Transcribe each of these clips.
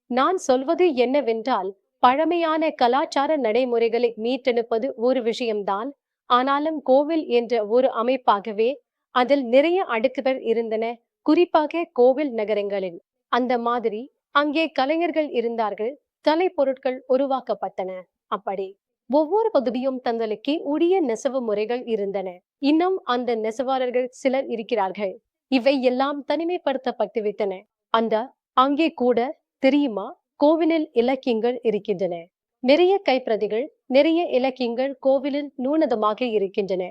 நான் சொல்வது என்னவென்றால், பழமையான கலாச்சார நடைமுறைகளை மீட்டெடுப்பது ஒரு விஷயம்தான். ஆனாலும் கோவில் என்ற ஒரு அமைப்பாகவே அதில் நிறைய அடுக்குகள் இருந்தன. குறிப்பாக கோவில் நகரங்களில். அந்த மாதிரி அங்கே கலைஞர்கள் இருந்தார்கள். கலைப்பொருட்கள் உருவாக்கப்பட்டன. அப்படி ஒவ்வொரு பகுதியும் தங்களுக்கு உரிய நெசவு முறைகள் இருந்தன. இன்னும் அந்த நெசவாளர்கள் சிலர் இருக்கிறார்கள். இவை எல்லாம் தனிமைப்படுத்தப்பட்டுவிட்டன. அந்த அங்கே கூட தெரியுமா, கோவிலில் இலக்கியங்கள் இருக்கின்றன. நிறைய கைப்பிரதிகள், நிறைய இலக்கியங்கள் கோவிலில் நூலகமாக இருக்கின்றன.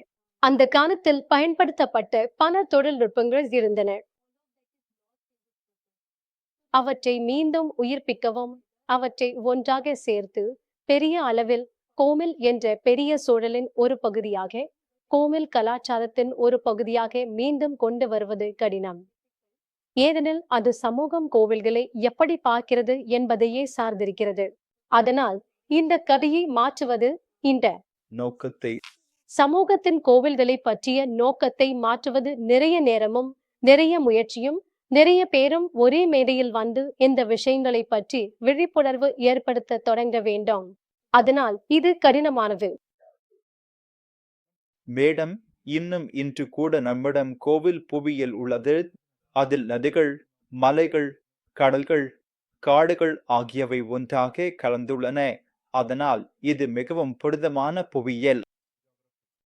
அந்த காலத்தில் பயன்படுத்தப்பட்ட பல தொழில்நுட்பங்கள் இருந்தன. அவற்றை மீண்டும் உயிர்ப்பிக்கவும், அவற்றை ஒன்றாக சேர்த்து பெரிய அளவில் கோவில் என்ற பெரிய சூழலின் ஒரு பகுதியாக, கோவில் கலாச்சாரத்தின் ஒரு பகுதியாக மீண்டும் கொண்டு வருவது கடினம். ஏனெனில் அது சமூகம் கோவில்களை எப்படி பார்க்கிறது என்பதையே சார்ந்திருக்கிறது. அதனால் இந்த கதையை மாற்றுவது, இந்த நோக்கத்தை சமூகத்தின் கோவில்களை பற்றிய நோக்கத்தை மாற்றுவது நிறைய நேரமும் நிறைய முயற்சியும் நிறைய பேரும் ஒரே மேடையில் வந்து இந்த விஷயங்களை பற்றி விழிப்புணர்வு ஏற்படுத்த தொடங்க வேண்டும். அதனால் இது கடினமானது. மேடம், இன்னும் இன்று கூட நம்மிடம் கோவில் புவியியல் உள்ளது. அதில் நதிகள், மலைகள், கடல்கள், காடுகள் ஆகியவை ஒன்றாக கலந்துள்ளன. அதனால் இது மிகவும் புனிதமான புவியியல்.